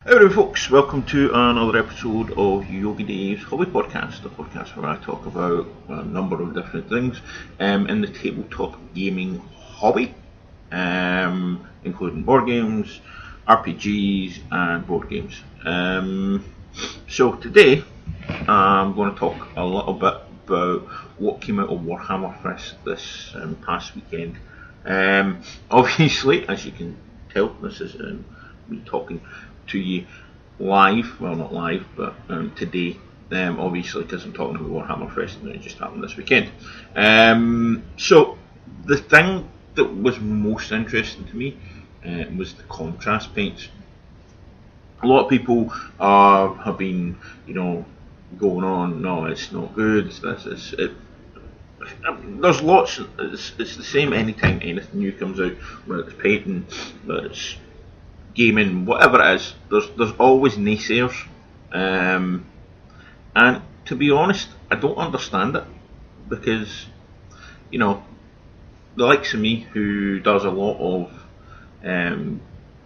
Howdy folks, welcome to another episode of Yogi Dave's Hobby Podcast, a podcast where I talk about a number of different things in the tabletop gaming hobby, including board games, RPGs and board games. So today I'm going to talk a little bit about what came out of Warhammer Fest this past weekend. Obviously, as you can tell, this is me talking to you live, well not live, but today, obviously because I'm talking about Warhammer Fest and it just happened this weekend. So the thing that was most interesting to me was the contrast paints. A lot of people have been, going on, no, it's not good, there's lots, it's the same anytime anything new comes out, whether it's painting, whether it's gaming, whatever it is, there's always naysayers, and to be honest, I don't understand it, because the likes of me, who does a lot of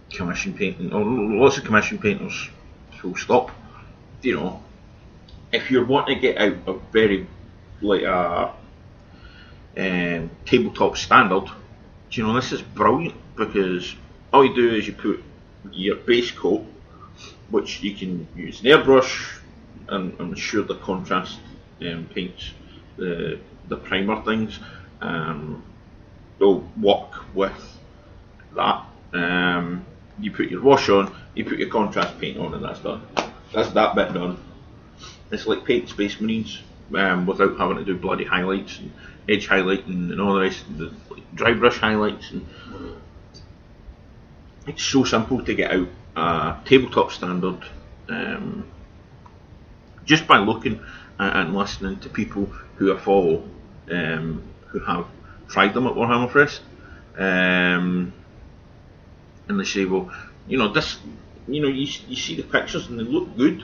commission painting, or lots of commission painters, full stop, if you're wanting to get out a very like a tabletop standard, this is brilliant, because all you do is you put your base coat, which you can use an airbrush, and I'm sure the contrast paints, the primer things, will work with that. You put your wash on, you put your contrast paint on, and that's done. That's that bit done. It's like painting Space Marines without having to do bloody highlights and edge highlighting and all the rest of the dry brush highlights. And it's so simple to get out a tabletop standard just by looking and listening to people who I follow who have tried them at Warhammer Fest, and they say, well, this, you see the pictures and they look good.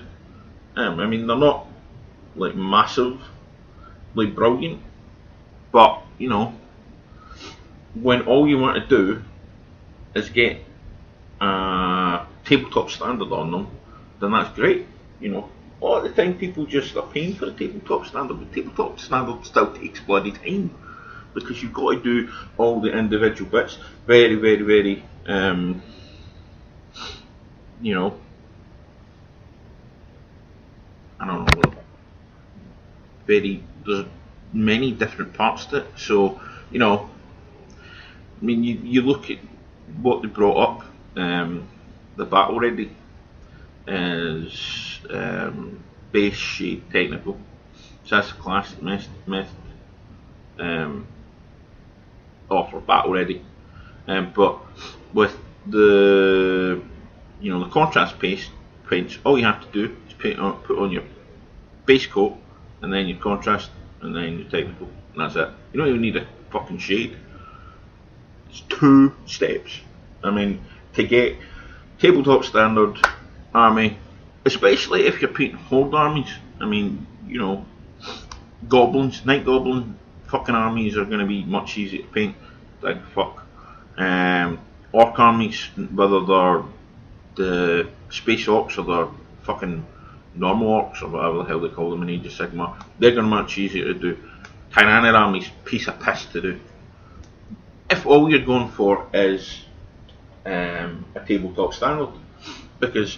I mean, they're not like massive, like brilliant, but when all you want to do is get a tabletop standard on them, then that's great. A lot of the time people just are paying for a tabletop standard, but tabletop standard still takes bloody time, because you've got to do all the individual bits very, very, very I don't know, there's many different parts to it. So, I mean, you look at what they brought up, the battle ready is base shade technical, so that's a classic method for battle ready, but with the the contrast paints, all you have to do is put on your base coat, and then your contrast, and then your technical, and that's it. You don't even need a fucking shade. It's 2 steps. I mean, to get tabletop standard army, especially if you're painting horde armies, I mean, goblins, night goblin fucking armies are going to be much easier to paint. Like fuck. Orc armies, whether they're the space orcs or they're fucking normal orcs or whatever the hell they call them in Age of Sigmar, they're going to be much easier to do. Tyranid armies, piece of piss to do. If all you're going for is a tabletop standard, because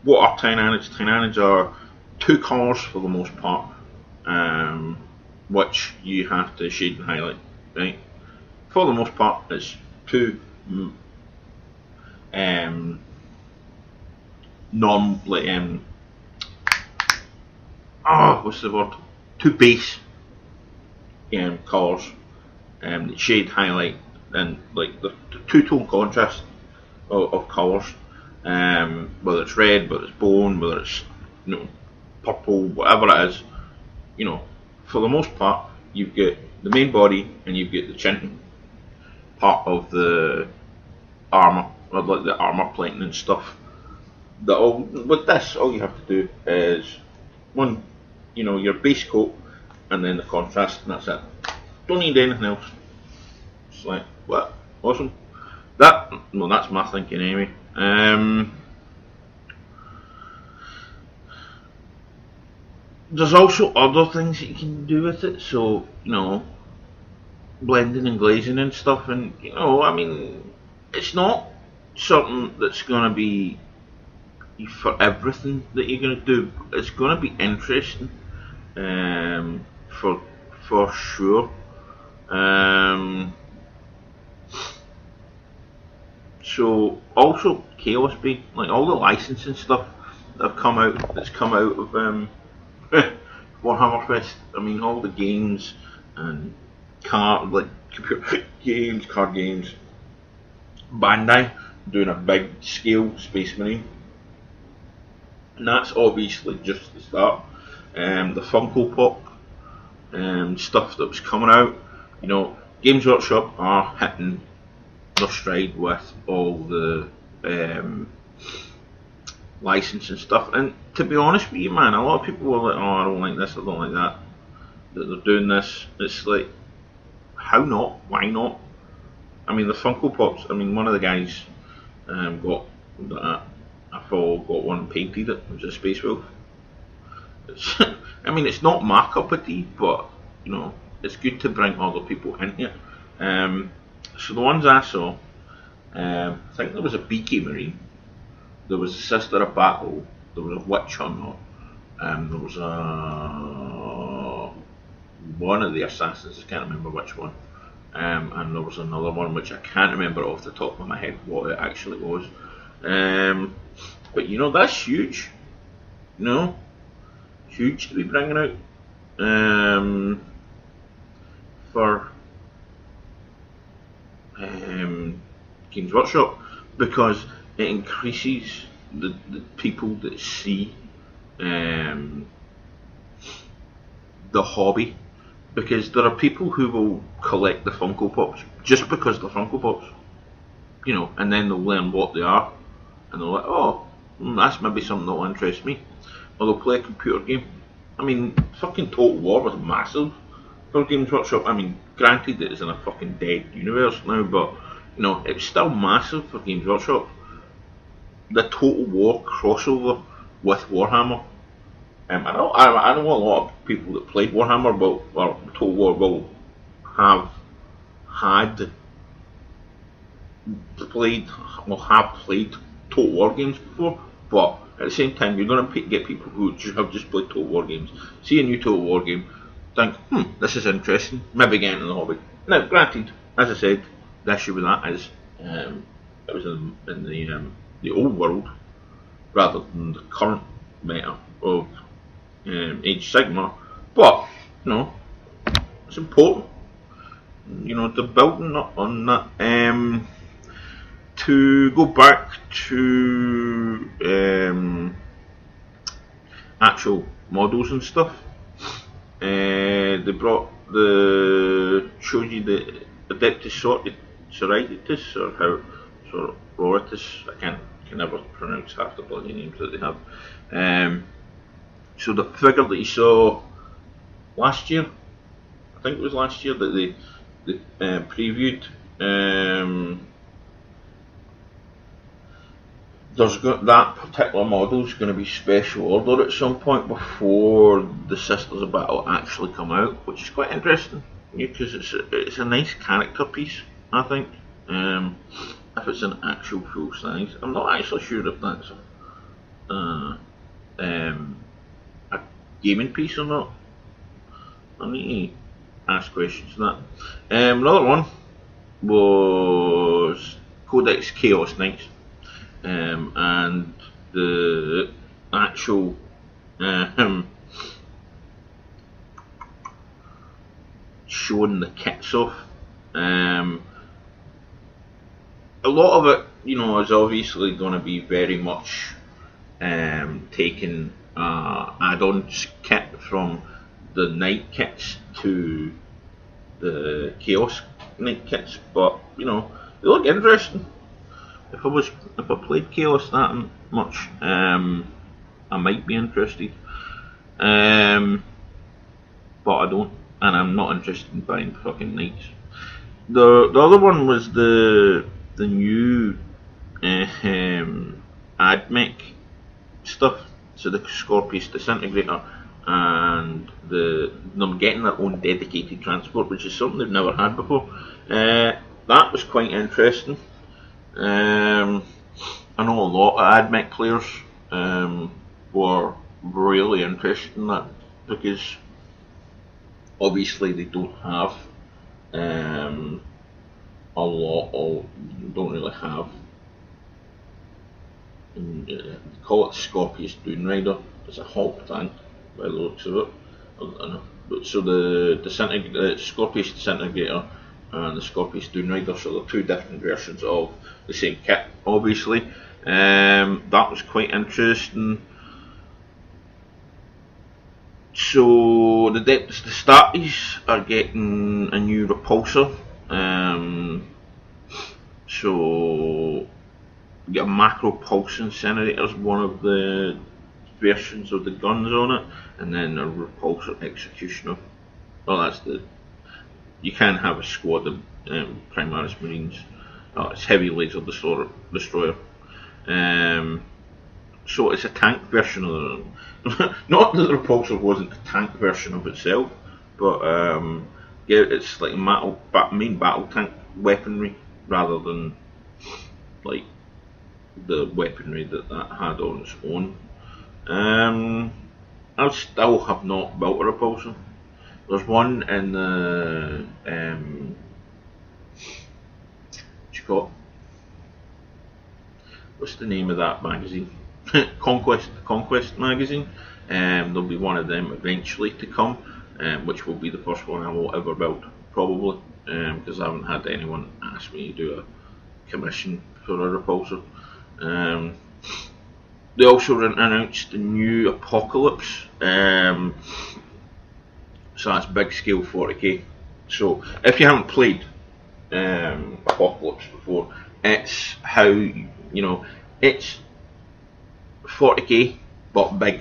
what are Tyranids? Tyranids are 2 colours for the most part, which you have to shade and highlight, right? For the most part, it's 2 what's the word? 2 base colours, that shade, highlight, and like the 2-tone contrast of colours, whether it's red, whether it's bone, whether it's purple, whatever it is. For the most part, you've got the main body and you've got the chin part of the armour, or like the armour plating and stuff. With this, all you have to do is your base coat, and then the contrast, and that's it. Don't need anything else. It's like, what? Awesome. That's my thinking anyway. There's also other things that you can do with it, so, you know, blending and glazing and stuff, and, you know, I mean, it's not something that's going to be for everything that you're going to do. It's going to be interesting, for sure. So also Chaos Bane, like all the licensing stuff that's come out of Warhammer Fest. I mean, all the games and computer games, card games. Bandai doing a big scale Space Marine, and that's obviously just the start. The Funko Pop stuff that was coming out, you know, Games Workshop are hitting their stride with all the licensing stuff. And to be honest with you, man, a lot of people were like, "Oh, I don't like this, I don't like that." That they're doing this. It's like, how not? Why not? I mean, the Funko Pops. I mean, one of the guys got that. I thought got one painted. It was a Space Wolf. It's I mean, it's not my cup of tea, but you know, it's good to bring other people into it. So the ones I saw, I think there was a BK Marine, there was a Sister of Battle, there was a Witch Hunter, there was one of the Assassins, I can't remember which one, and there was another one which I can't remember off the top of my head what it actually was. But you know, that's huge. You know, huge to be bringing out for Games Workshop, because it increases the people that see the hobby, because there are people who will collect the Funko Pops just because they're Funko Pops, you know, and then they'll learn what they are and they're like, oh, that's maybe something that'll interest me, or they'll play a computer game. I mean, fucking Total War was massive for Games Workshop. I mean, granted it is in a fucking dead universe now, but you know, it was still massive for Games Workshop. The Total War crossover with Warhammer. I know a lot of people that played Warhammer or Total War will have played Total War games before, but at the same time, you're going to get people who have just played Total War games, see a new Total War game, think, this is interesting, maybe get into the hobby. Now, granted, as I said, the issue with that is it was in the old world rather than the current meta of Age Sigmar, but you know, it's important. You know, they're building up on that. To go back to actual models and stuff, they brought showed you the Adeptus Sororitas, or how Sororitas, I can never pronounce half the bloody names that they have. So the figure that you saw last year, I think it was last year that they previewed. That particular model is going to be special order at some point before the Sisters of Battle actually come out, which is quite interesting, because it's a nice character piece, I think. If it's an actual full size, I'm not actually sure if that's a gaming piece or not. I need to ask questions to that. Another one was Codex Chaos Knights. And the actual showing the kits off. A lot of it, you know, is obviously going to be very much taking add-on kit from the Knight kits to the Chaos Knight kits, but you know, they look interesting. If I played Chaos that much, I might be interested, but I don't, and I'm not interested in buying fucking Knights. The other one was the new AdMech stuff, so the Scorpius disintegrator, and them getting their own dedicated transport, which is something they've never had before. That was quite interesting. I know a lot of AdMech players were really interested in that, because obviously they don't have a lot of, don't really have, they call it Scorpius Dune Rider. It's a Hulk tank by the looks of it. But so the Scorpius disintegrator and the Scorpius Dune Rider, so they're two different versions of the same kit, obviously. That was quite interesting. So the Staties are getting a new repulsor. So you get a macro pulse incinerator as one of the versions of the guns on it, and then a repulsor executioner. Well, that's you can have a squad of Primaris Marines. It's heavy laser destroyer. So it's a tank version of the. Not that the repulsor wasn't a tank version of itself, but yeah, it's like main battle tank weaponry rather than like the weaponry that had on its own. I still have not built a repulsor. There's one in the what you call it? What's the name of that magazine? Conquest magazine. There'll be one of them eventually to come, which will be the first one I will ever build, probably, because I haven't had anyone ask me to do a commission for a repulsor. They also announced the new Apocalypse, so that's big scale 40k. So if you haven't played Apocalypse before, it's how, you know, it's 40k but big.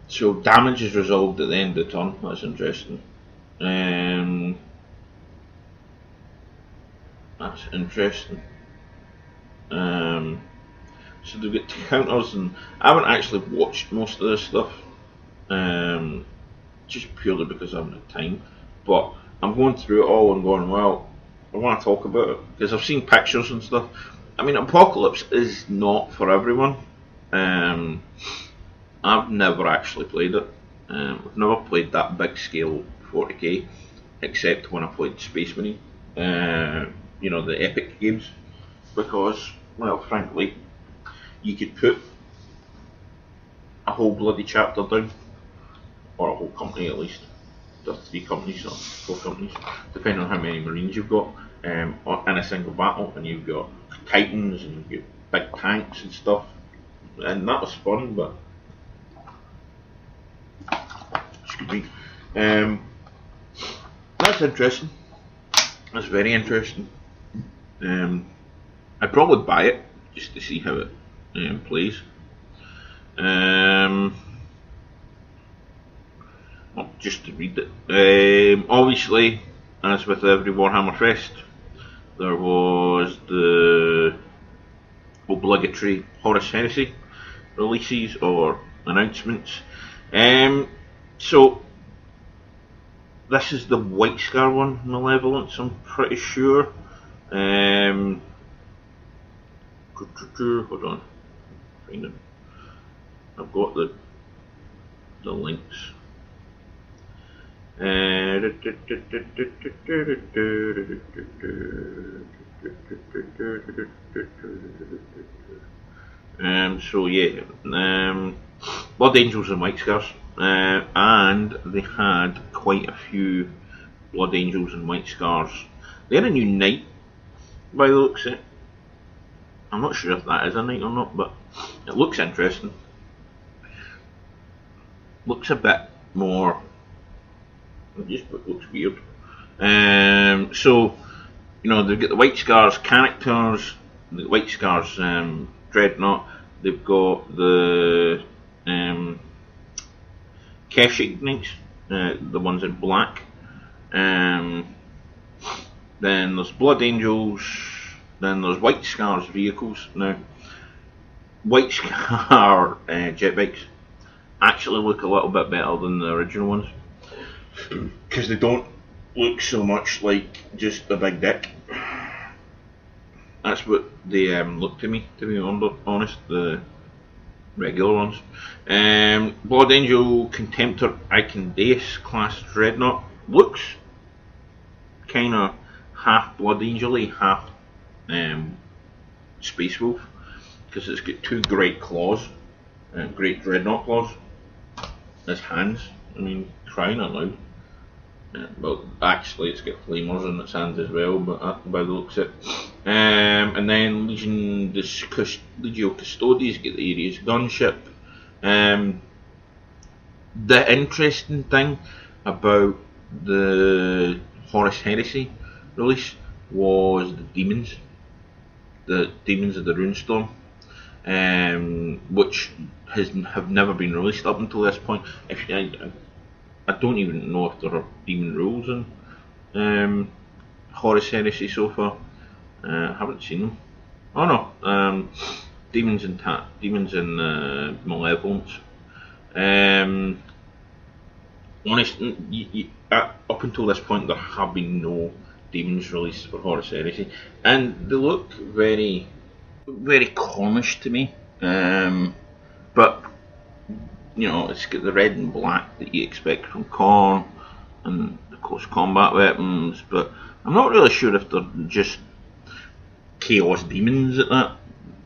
So damage is resolved at the end of the turn. That's interesting. That's interesting. So they've got counters, and I haven't actually watched most of this stuff, just purely because I haven't had time. But I'm going through it all and going, well, I want to talk about it because I've seen pictures and stuff. I mean, Apocalypse is not for everyone. I've never actually played it. I've never played that big scale 40k, except when I played Space Marine. You know, the epic games, because, well, frankly, you could put a whole bloody chapter down, or a whole company at least. There's 3 companies or 4 companies, depending on how many Marines you've got, in a single battle, and you've got Titans and you've got big tanks and stuff, and that was fun. But excuse me, that's interesting. That's very interesting. I'd probably buy it just to see how it plays. Well, just to read it. Obviously, as with every Warhammer Fest, there was the obligatory Horus Heresy releases or announcements. So this is the White Scar one, Malevolence, I'm pretty sure. Hold on, find it. I've got the links. So yeah, Blood Angels and White Scars, and they had quite a few Blood Angels and White Scars. They're a new knight by the looks of it. I'm not sure if that is a knight or not, but it looks interesting. Looks a bit more, it just looks weird. So, you know, they've got the White Scars characters, the White Scars Dreadnought, they've got the Keswick Knights, the ones in black. Then there's Blood Angels. Then there's White Scar's vehicles. Now, White Scar jet bikes actually look a little bit better than the original ones, because they don't look so much like just a big dick. That's what they look to me, to be honest, the regular ones. Blood Angel Contemptor Icondeus class Dreadnought looks kind of half Blood Angel-y, half Space Wolf, because it's got two great claws, great Dreadnought claws as hands. I mean, crying out loud. Well, actually, it's got flamers in its hands as well, but by the looks of it. And then Legio Custodes get the Ares gunship. The interesting thing about the Horus Heresy release was the demons of the Runestorm, which have never been released up until this point. I don't even know if there are demon rules in Horus Heresy so far. I haven't seen them. Oh no, demons and Malevolence. Honestly, up until this point, there have been no demons released for Horus Heresy, and they look very, very Cornish to me. But you know, it's got the red and black that you expect from Khorne, and the close combat weapons. But I'm not really sure if they're just chaos demons at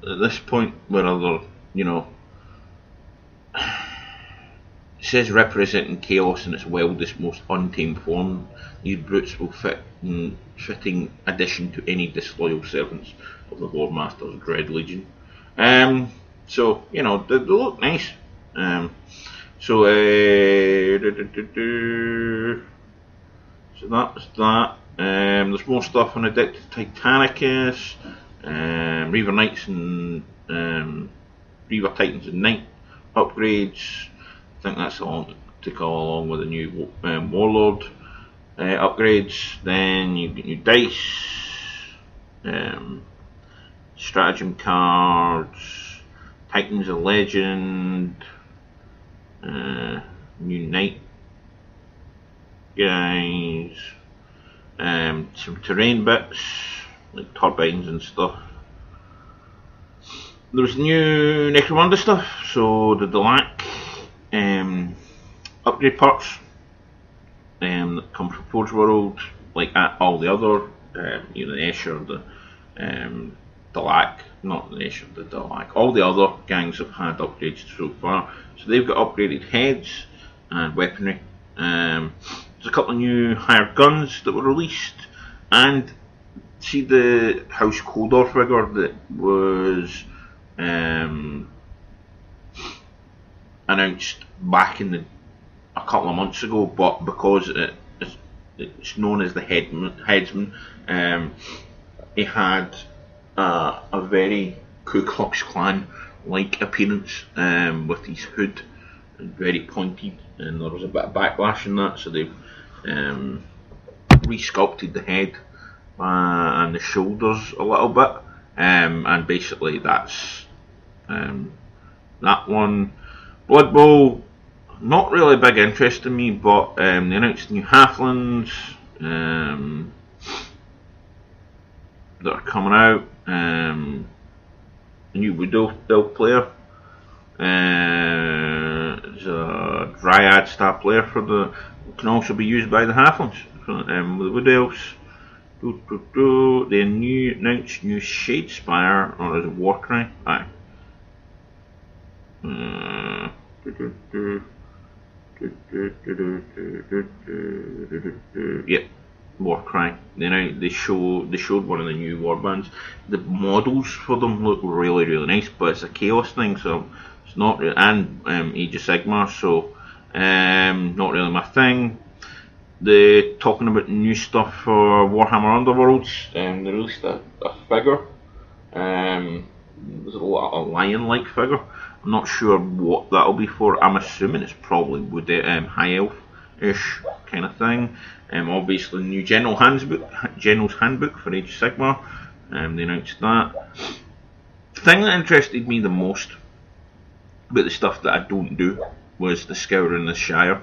this point, whether they're, you know, it says representing chaos in its wildest, most untamed form. These brutes will fitting addition to any disloyal servants of the Lord Master's Dread Legion. So you know, they look nice. So that's that. There's more stuff on Addicted Titanicus, Reaver Knights and Reaver Titans and Knight upgrades. I think that's all to go along with the new Warlord upgrades. Then you get new dice, stratagem cards, Titans of Legend, new Knight guys, some terrain bits like turbines and stuff. There's new Necromunda stuff, so the Delac upgrade parts that come from Forge World, like all the other, you know, the Escher, the Delac, not the Escher, the Delac. All the other gangs have had upgrades so far, so they've got upgraded heads and weaponry. There's a couple of new hired guns that were released, and see the House Kodor figure that was announced back in a couple of months ago, but because it's known as the headsman, he had a very Ku Klux Klan like appearance, with his hood very pointed, and there was a bit of backlash in that, so they've resculpted the head and the shoulders a little bit, and basically that's that one. Blood Bowl, not really a big interest in me, but they announced new halflings that are coming out. A new Widow build player. It's a Dryad star player for the, can also be used by the halflings. With the Wood Elves. They announced new Shadespire, or is it Warcry? Aye. Yep, Warcry. They showed one of the new warbands. The models for them look really, really nice, but it's a Chaos thing, so it's not really, and Age of Sigmar, so not really my thing. They're talking about new stuff for Warhammer Underworlds, they released a figure. There's a lion-like figure, I'm not sure what that'll be for. I'm assuming it's probably would high elf-ish kind of thing. Obviously, new General's Handbook for Age of Sigmar. They announced that. The thing that interested me the most about the stuff that I don't do was the Scouring the Shire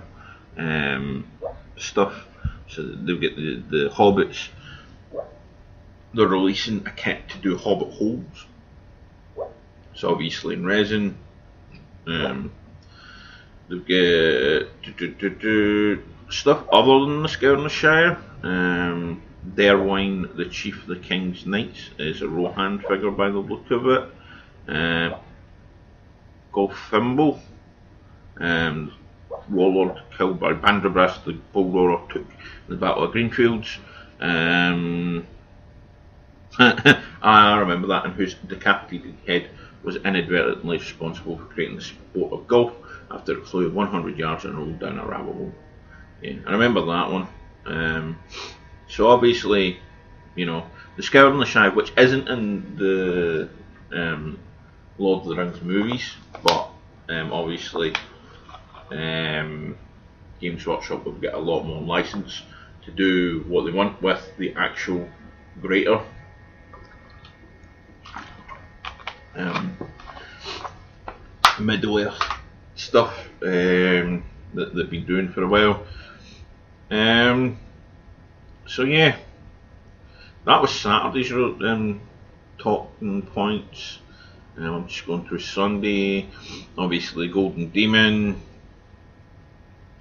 stuff. So they'll get the Hobbits. They're releasing a kit to do Hobbit holes. So obviously in resin. They'll get stuff other than the Scouring the Shire. Derwine, the Chief of the King's Knights, is a Rohan figure by the look of it. Golfimble, Warlord killed by Banderbrast, the Bullroarer took the Battle of Greenfields. I remember that, and whose decapitated head was inadvertently responsible for creating the sport of golf after it flew 100 yards and rolled down a rabbit hole. Yeah, I remember that one. So obviously, you know, the Scouring the Shire, which isn't in the Lord of the Rings movies, but obviously Games Workshop will get a lot more license to do what they want with the actual greater Middle Earth stuff that they've been doing for a while. So yeah, that was Saturday's talking points. I'm just going through Sunday. Obviously, Golden Demon.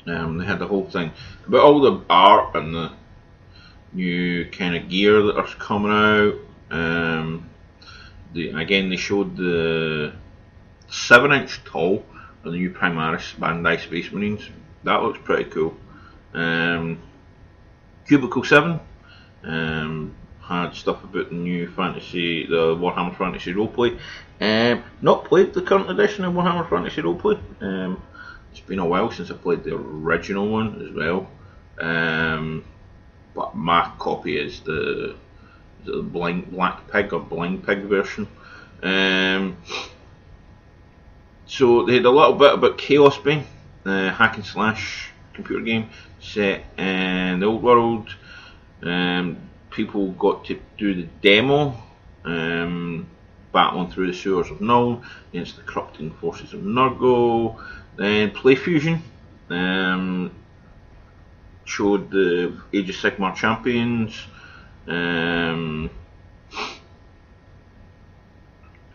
They had the whole thing about all the art and the new kind of gear that are coming out. Again, they showed the 7-inch tall of the new Primaris Bandai Space Marines. That looks pretty cool. Cubicle 7 had stuff about the new fantasy, the Warhammer Fantasy Roleplay. Not played the current edition of Warhammer Fantasy Roleplay. It's been a while since I played the original one as well. But my copy is the Black Pig or Blind Pig version. So they had a little bit about Chaos Bane, hack and slash computer game set in the old world. People got to do the demo, battling through the sewers of Null against the corrupting forces of Nurgle. Then Play Fusion showed the Age of Sigmar champions.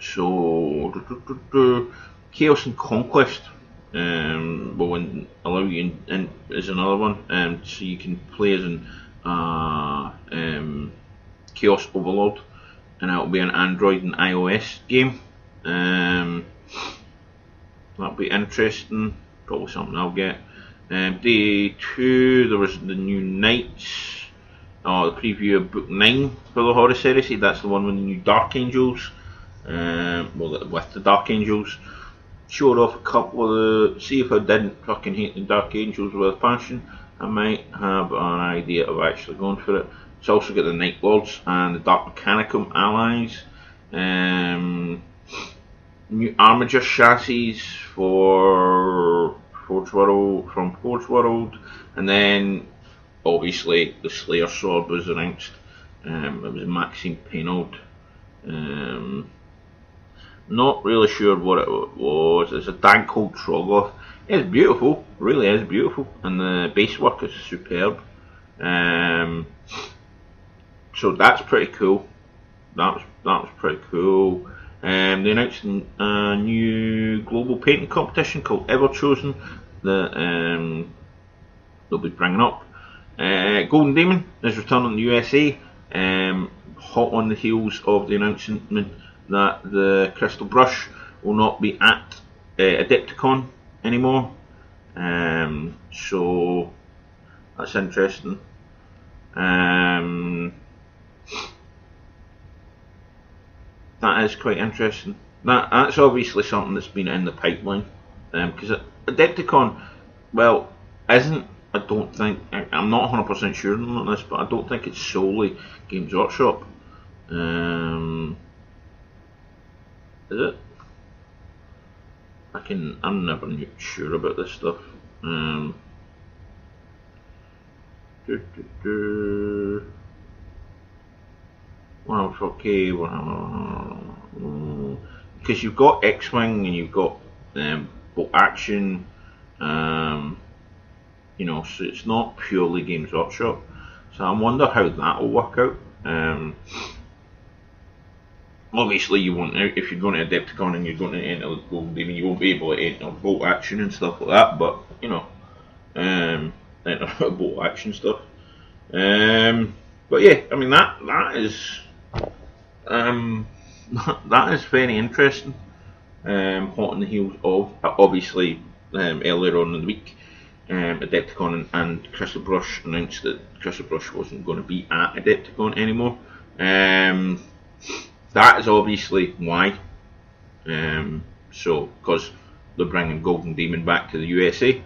So Chaos and Conquest will allow you in is another one, so you can play as an Chaos Overlord, and it'll be an Android and iOS game. That'll be interesting, probably something I'll get. Day 2, there was the new Knights, the preview of Book 9 for the Horus Heresy. That's the one with the new Dark Angels, with the Dark Angels. Showed off a couple of the, see if I didn't fucking hate the Dark Angels with a passion, I might have an idea of actually going for it. It's also got the Night Lords and the Dark Mechanicum allies. New Armiger chassis for Forge World, from Forge World, and then obviously the Slayer sword was announced. It was Maxime Paynaud. Not really sure what it was. It's a Danko Trogoth. It's beautiful, really is beautiful, and the base work is superb. So that's pretty cool. That was pretty cool. They announced a new global painting competition called Everchosen that they'll be bringing up. Golden Demon is returning in the USA, hot on the heels of the announcement that the Crystal Brush will not be at Adepticon anymore. So that's interesting. That is quite interesting. That's obviously something that's been in the pipeline, because Adepticon, well, isn't, I don't think, I'm not 100% sure on this, but I don't think it's solely Games Workshop. Is it? I'm never sure about this stuff. Well, it's okay. Because you've got X-Wing and you've got bolt action. You know, so it's not purely Games Workshop. So I wonder how that will work out. Obviously, you won't, if you're going to Adepticon and you're going to enter the Golden Demon, you won't be able to enter bolt action and stuff like that. But you know, enter bolt action stuff. But yeah, I mean that is that is very interesting. Hot on the heels of obviously earlier on in the week, Adepticon and Crystal Brush announced that Crystal Brush wasn't going to be at Adepticon anymore. That is obviously why. So, because they're bringing Golden Demon back to the USA.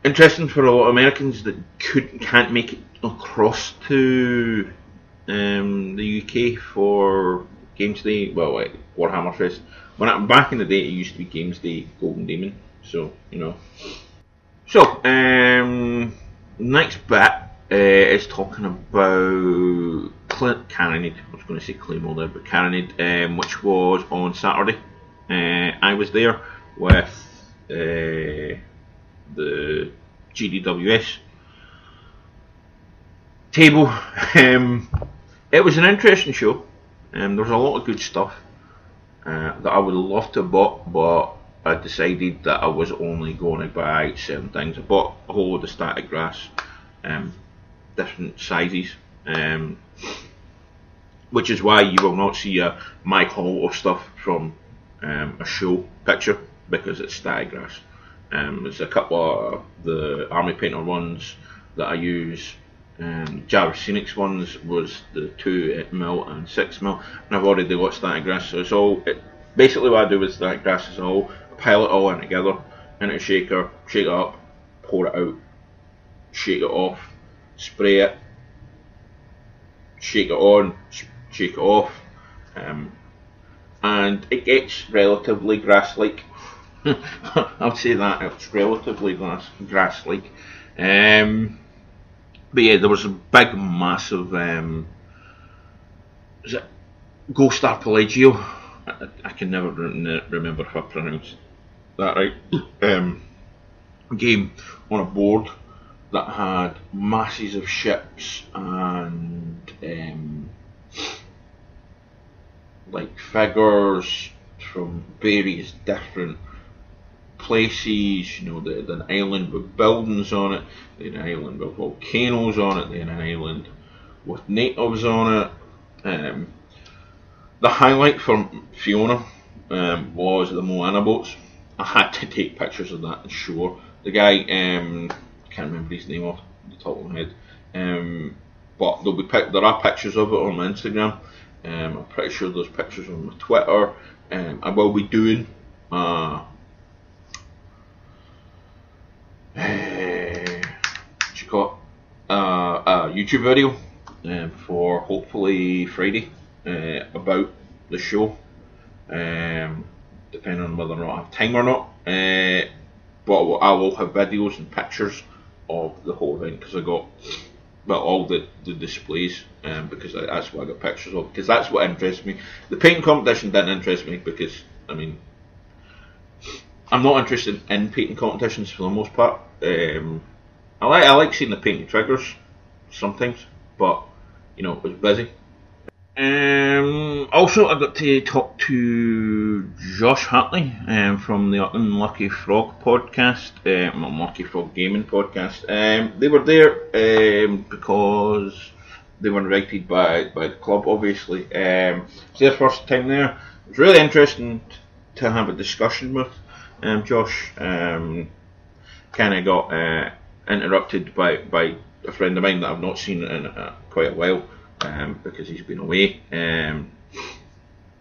Interesting for a lot of Americans that can't make it across to the UK for Games Day. Well, like Warhammer Fest. Back in the day, it used to be Games Day Golden Demon. So, you know. So, next bit is talking about Carronade. I was going to say Claymore there, but Carronade, which was on Saturday. I was there with the GDWS table. It was an interesting show. There was a lot of good stuff that I would love to have bought, but I decided that I was only going to buy certain things. I bought a whole load of static grass, different sizes, which is why you will not see my haul of stuff from a show picture, because it's static grass. There's a couple of the Army Painter ones that I use. Jarvis Scenics ones was the 2mm and 6mm, and I've already got static grass. So it's all basically what I do with static grass is I'll pile it all in together into a shaker, shake it up, pour it out, shake it off, spray it, shake it on, shake it off, and it gets relatively grass-like. I'll say that, it's relatively grass-like. But yeah, there was a big, massive, is it Ghost Arpeggio? I can never remember if I pronounced that right. Game on a board that had masses of ships and like figures from various different places. You know, they had an island with buildings on it, they had an island with volcanoes on it, they had an island with natives on it. The highlight for Fiona was the Moana boats. I had to take pictures of that and show her. The guy, I can't remember his name off the top of my head, but there are pictures of it on my Instagram. I'm pretty sure there's pictures on my Twitter. I will be doing a YouTube video for hopefully Friday about the show, depending on whether or not I have time or not. But I will have videos and pictures of the whole event, because I got all the displays, because that's what I got pictures of, because that's what interests me. The painting competition didn't interest me, because I mean, I'm not interested in painting competitions for the most part. I like seeing the painting triggers sometimes, but you know, it was busy. Also, I got to talk to Josh Hartley from the Unlucky Frog podcast, Unlucky Frog Gaming podcast. They were there because they were invited by the club, obviously. It's their first time there. It was really interesting to have a discussion with Josh. Kind of got interrupted by a friend of mine that I've not seen in quite a while. Because he's been away,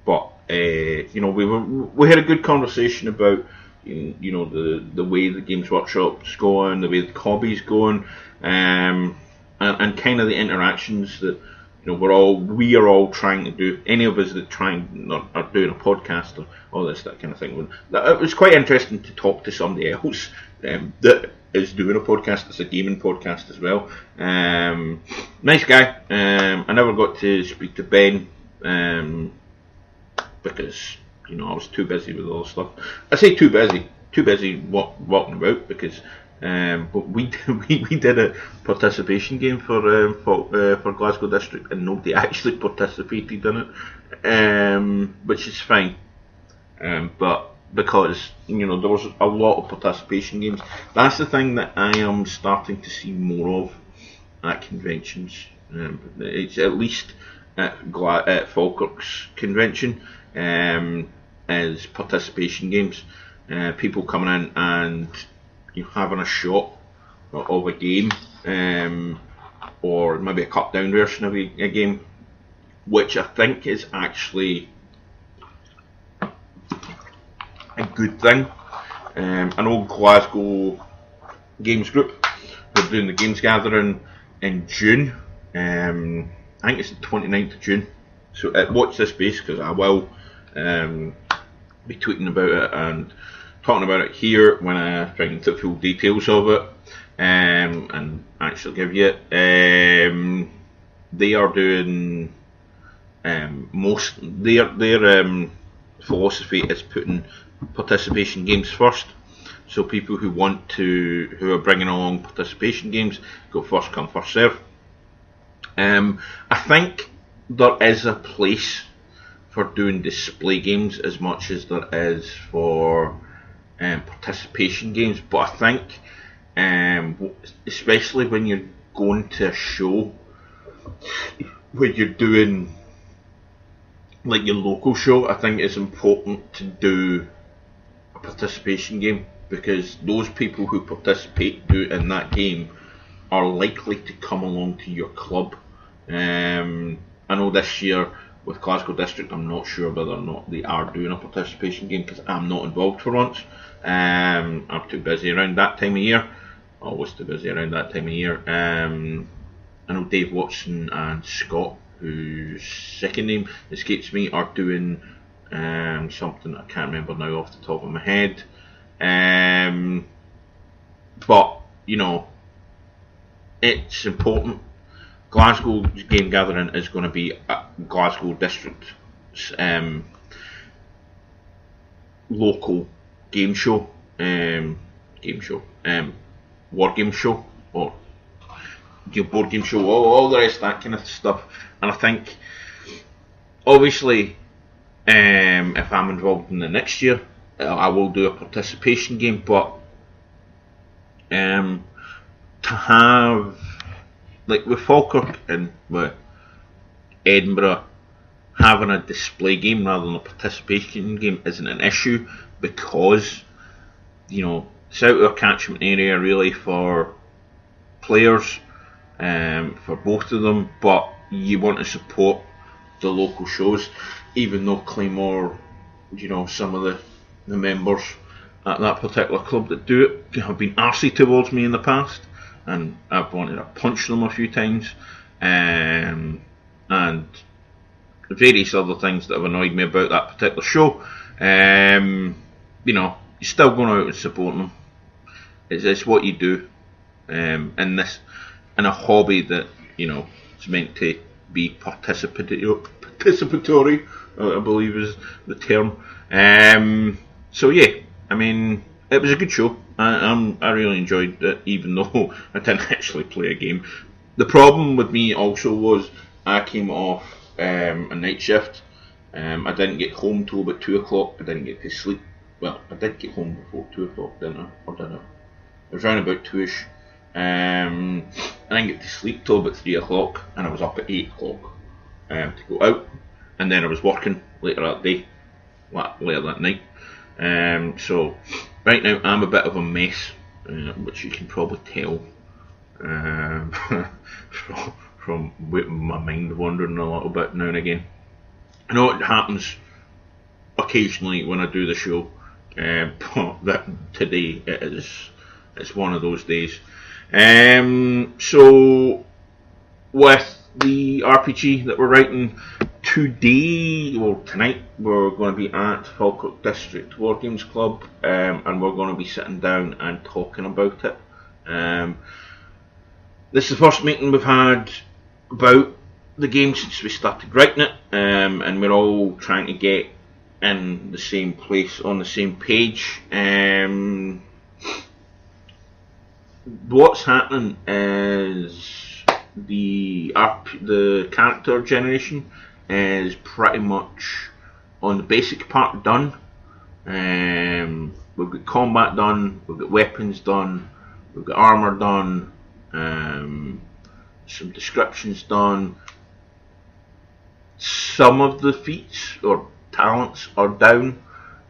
but you know, we had a good conversation about you know the way the Games Workshop's going, the way the hobby's going, and kind of the interactions that we are all trying to do, any of us that are doing a podcast or all this, that kind of thing. It was quite interesting to talk to somebody else that is doing a podcast. It's a gaming podcast as well. Nice guy. I never got to speak to Ben because I was too busy with all the stuff. I say too busy walking about, because but we did a participation game for Glasgow District, and nobody actually participated in it, which is fine. But because there was a lot of participation games, that's the thing that I am starting to see more of at conventions. It's at least at Falkirk's convention, is participation games. People coming in and having a shot of a game, or maybe a cut down version of a game, which I think is actually a good thing. I know Glasgow Games Group are doing the Games Gathering in June. I think it's the 29th of June. So watch this space, because I will be tweeting about it and talking about it here when I find the full details of it, and actually give you it. They are doing their philosophy is putting participation games first. So people who are bringing along participation games, go first come first serve. I think there is a place for doing display games as much as there is for participation games, but I think especially when you're going to a show where you're doing like your local show, I think it's important to do a participation game, because those people who in that game are likely to come along to your club. I know this year with Glasgow District, I'm not sure whether or not they are doing a participation game, because I'm not involved for once. I'm too busy around that time of year. Always too busy around that time of year. I know Dave Watson and Scott, whose second name escapes me, are doing something I can't remember now off the top of my head. But it's important. Glasgow Game Gathering is going to be a Glasgow District local game show, war game show, or board game show, all the rest of that kind of stuff. And I think, obviously, if I'm involved in the next year, I will do a participation game, but to have, like with Falkirk and with Edinburgh, having a display game rather than a participation game isn't an issue, because it's out of our catchment area really for players, for both of them, but you want to support the local shows, even though Claymore, some of the members at that particular club that do it have been arsey towards me in the past, and I've wanted to punch them a few times, and various other things that have annoyed me about that particular show. You're still going out and supporting them. It's what you do, in a hobby that it's meant to be participatory. I believe is the term. So yeah, I mean, it was a good show. I really enjoyed it, even though I didn't actually play a game. The problem with me also was I came off a night shift. I didn't get home till about 2 o'clock. I didn't get to sleep. Well, I did get home before 2 o'clock, didn't I? Or did I? It was around about 2ish. I didn't get to sleep till about 3 o'clock, and I was up at 8 o'clock to go out, and then I was working later that day, later that night. So right now I'm a bit of a mess, which you can probably tell from my mind wandering a little bit now and again. I know it happens occasionally when I do the show, but that today it's one of those days. So with the RPG that we're writing today, or tonight, we're going to be at Falkirk District War Games Club, and we're going to be sitting down and talking about it. This is the first meeting we've had about the game since we started writing it, and we're all trying to get in the same place, on the same page. What's happening is the character generation is pretty much on the basic part done. We've got combat done, we've got weapons done, we've got armour done, some descriptions done. Some of the feats or talents are down.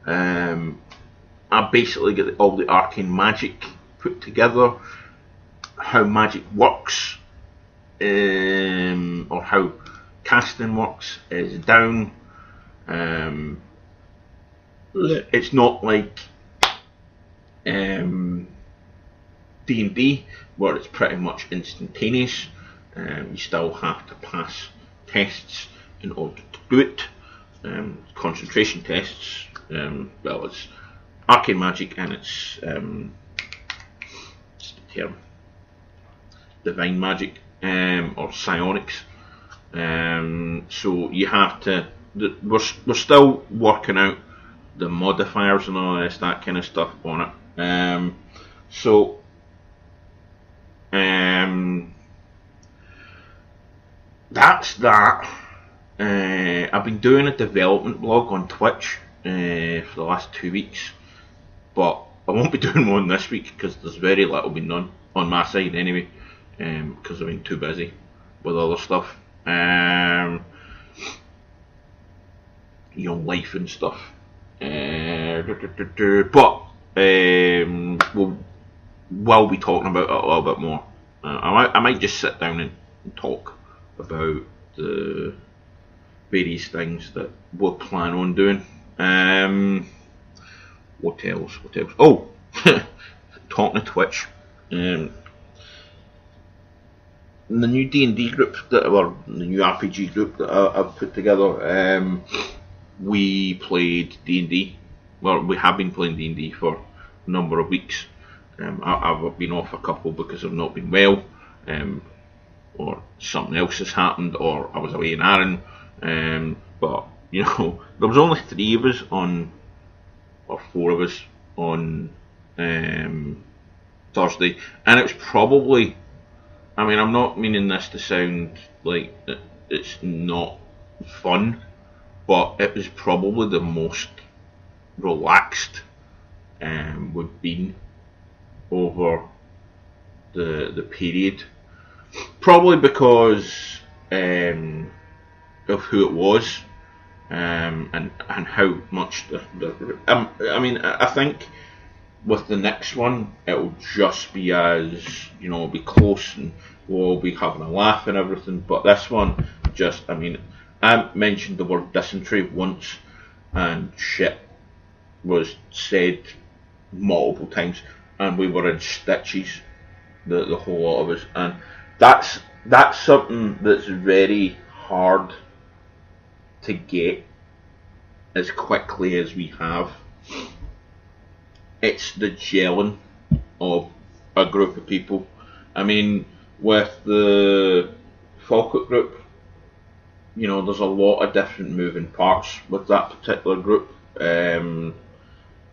I basically get all the arcane magic put together. How magic works, or how casting works, is down. It's not like D&D, where it's pretty much instantaneous. You still have to pass tests in order to do it. Concentration tests. Well, it's arcane magic, and it's what's the term? Divine magic, or psionics. So you have to. We're still working out the modifiers and all this, that kind of stuff on it. That's that. I've been doing a development blog on Twitch for the last 2 weeks, but I won't be doing one this week because there's very little been done on my side anyway, because I've been too busy with other stuff, life and stuff. But we'll be talking about it a little bit more. I might just sit down and talk about the various things that we'll plan on doing. What else? Oh, talking to Twitch. The new D&D group the new RPG group that I've put together. We played D&D. Well, we have been playing D&D for a number of weeks. I've been off a couple because I've not been well, or something else has happened, or I was away in Arran. But there was only 3 of us on, or 4 of us on Thursday, and it was probably. I mean, I'm not meaning this to sound like it's not fun, but it was probably the most relaxed we've been over the period. Probably because of who it was, and how much I mean, I think with the next one it'll just be as it'll be close and we'll be having a laugh and everything. But this one, I mentioned the word dysentery once, and shit was said multiple times, and we were in stitches, the whole lot of us, and that's something that's very hard to get as quickly as we have. It's the gelling of a group of people. I mean, with the Falkirk group, there's a lot of different moving parts with that particular group.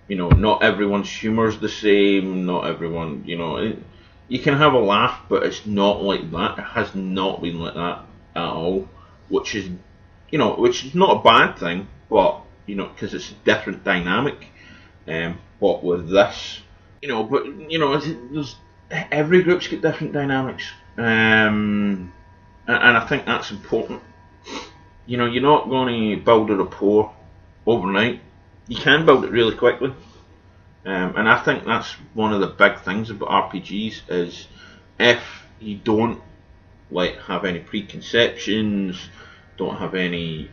Not everyone's humour is the same. Not everyone, you can have a laugh, but it's not like that. It has not been like that at all, which is not a bad thing, but because it's a different dynamic. But with this, there's every group's got different dynamics, and I think that's important. You're not going to build a rapport overnight. You can build it really quickly, and I think that's one of the big things about RPGs is if you don't have any preconceptions, don't have any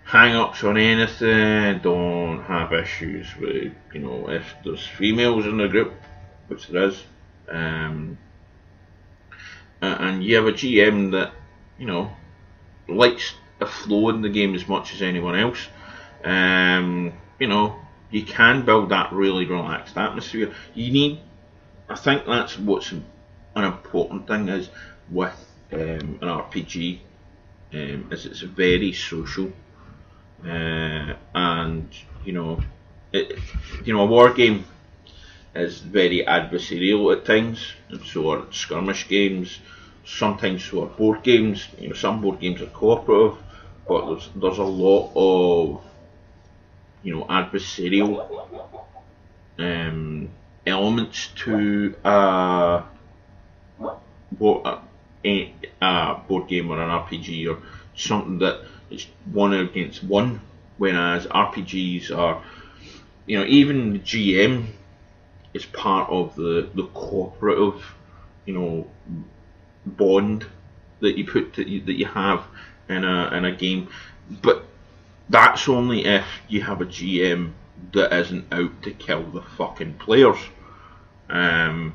hang-ups on anything, don't have issues with if there's females in the group, which there is, and you have a GM that, you know, likes a flow in the game as much as anyone else, you know, you can build that really relaxed atmosphere. I think that's what's an important thing is with an RPG, is it's very social, and you know, a war game is very adversarial at times, and so are skirmish games. Sometimes so are board games. You know, some board games are cooperative, but there's a lot of, you know, adversarial elements to a board game or an RPG or something that is one against one. Whereas RPGs are, you know, even the GM is part of the cooperative, you know, bond that you have in a game, but that's only if you have a GM that isn't out to kill the fucking players. I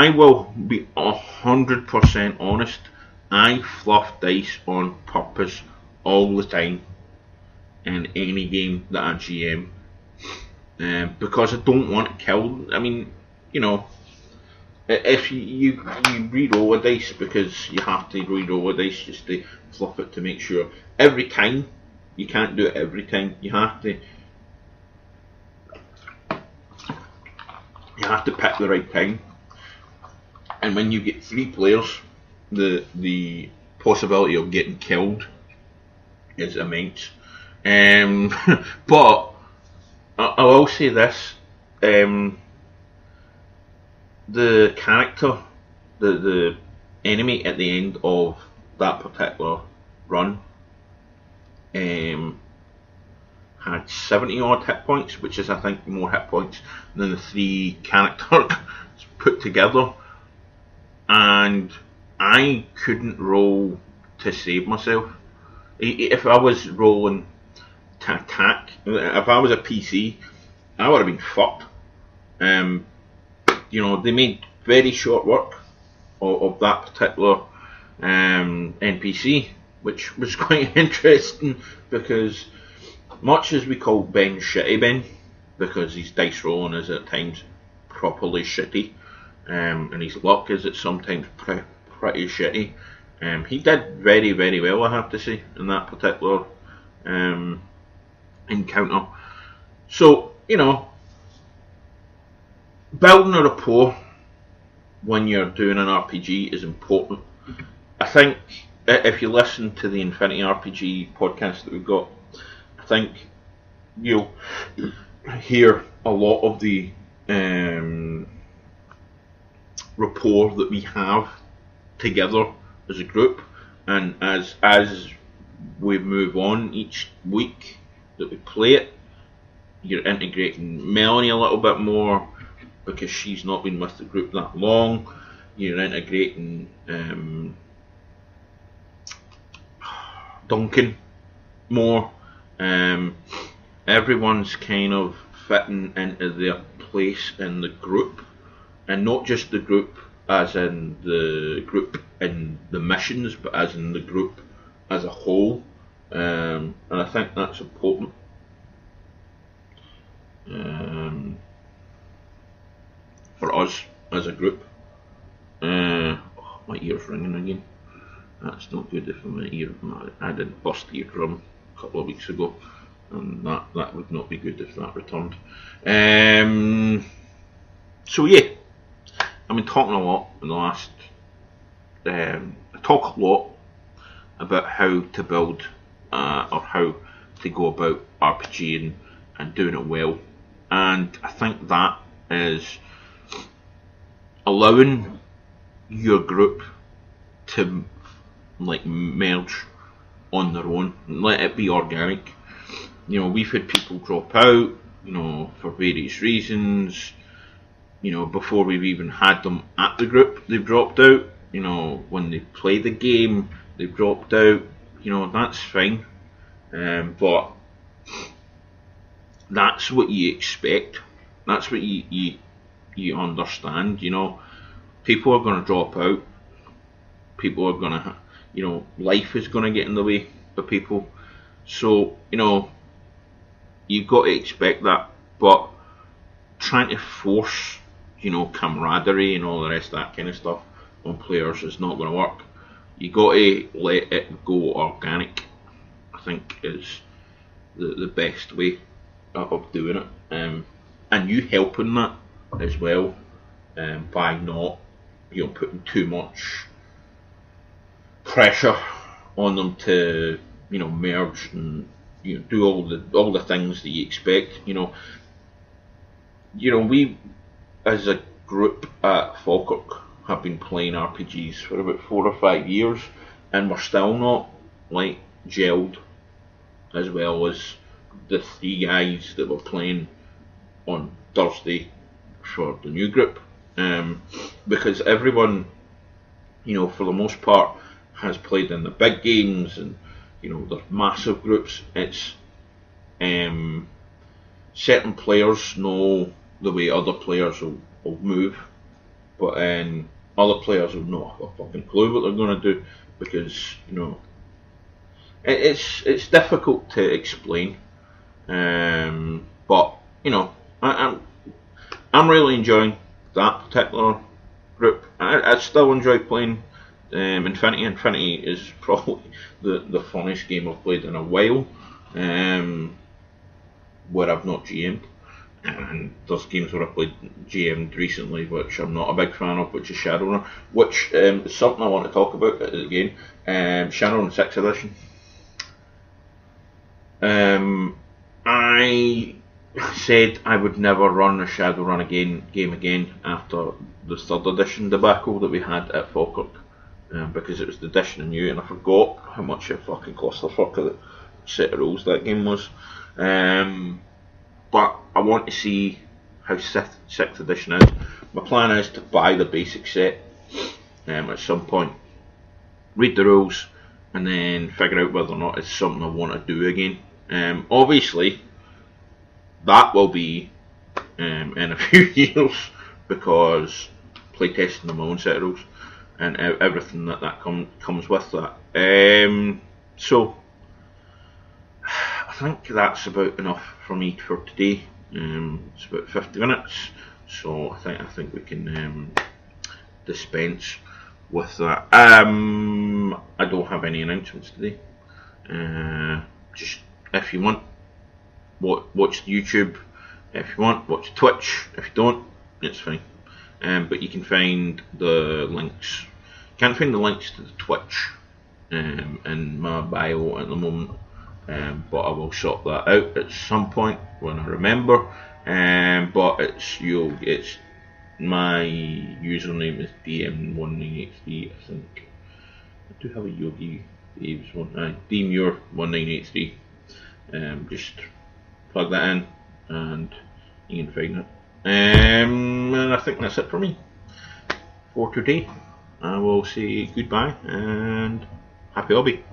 will be 100% honest. I fluff dice on purpose all the time in any game that I GM, because I don't want to kill. I mean, you know, if you re-roll a dice because you have to re-roll a dice just to fluff it to make sure every time. You can't do it every time. You have to pick the right time. And when you get 3 players, the possibility of getting killed is immense. But I will say this: the character, the enemy at the end of that particular run, had 70 odd hit points, which is, I think, more hit points than the 3 characters put together, and I couldn't roll to save myself. If I was rolling to attack, if I was a PC, I would have been fucked. You know, they made very short work of that particular NPC, which was quite interesting, because much as we call Ben Shitty Ben, because his dice rolling is at times properly shitty, and his luck is at sometimes pretty shitty, he did very, very well, I have to say, in that particular encounter. So, you know, building a rapport when you're doing an RPG is important. I think if you listen to the Infinity RPG podcast that we've got, I think you'll hear a lot of the rapport that we have together as a group, and as we move on each week that we play it, you're integrating Melanie a little bit more because she's not been with the group that long. You're integrating Duncan more. Everyone's kind of fitting into their place in the group, and not just the group as in the group in the missions, but as in the group as a whole, and I think that's important. For us as a group. My ear's ringing again. That's not good if my ear. I did bust eardrum a couple of weeks ago, and that would not be good if that returned. So yeah, I've been talking a lot in the last. I talk a lot about how to build or how to go about RPGing and doing it well, and I think that is allowing your group to like merge on their own and let it be organic. You know, we've had people drop out, you know, for various reasons. You know, before we've even had them at the group, they've dropped out. You know, when they play the game, they've dropped out. You know, that's fine. But that's what you expect. That's what you understand. You know, people are going to drop out. people are gonna, life is gonna get in the way of people. So you've got to expect that, but trying to force, camaraderie and all the rest of that kind of stuff on players is not going to work. You got to let it go organic, I think, is the best way of doing it. And you helping that as well, by not, putting too much pressure on them to, merge and do all the things that you expect. We as a group at Falkirk have been playing RPGs for about 4 or 5 years, and we're still not like gelled as well as the 3 guys that were playing on Thursday for the new group, because everyone, for the most part, has played in the big games, and there's massive groups. It's certain players know the way other players will move, but other players will not have a fucking clue what they're going to do, because it's difficult to explain. But I'm really enjoying that particular group. I still enjoy playing Infinity. Infinity is probably the funnest game I've played in a while, where I've not GM'd. And there's games where I played GM'd recently, which I'm not a big fan of, which is Shadowrun, which is something I want to talk about again. Shadowrun 6th edition. I said I would never run a Shadowrun game again after the 3rd edition debacle that we had at Falkirk, because it was the edition I knew, and I forgot how much a fucking clusterfuck of a set of rules that game was. But I want to see how 6th edition is. My plan is to buy the basic set at some point, read the rules, and then figure out whether or not it's something I want to do again. Obviously, that will be in a few years, because playtesting my own set of rules and everything that comes with that. So I think that's about enough for me for today. It's about 50 minutes, so I think we can dispense with that. I don't have any announcements today. Just if you want, watch YouTube. If you want, watch Twitch. If you don't, it's fine. But you can find the links. Can't find the links to the Twitch in my bio at the moment. But I will sort that out at some point when I remember. But it's my username is DM1983. I think I do have a Yogi Daves one. Demure1983. Just plug that in, and you can find it. And I think that's it for me for today. I will say goodbye and happy hobby.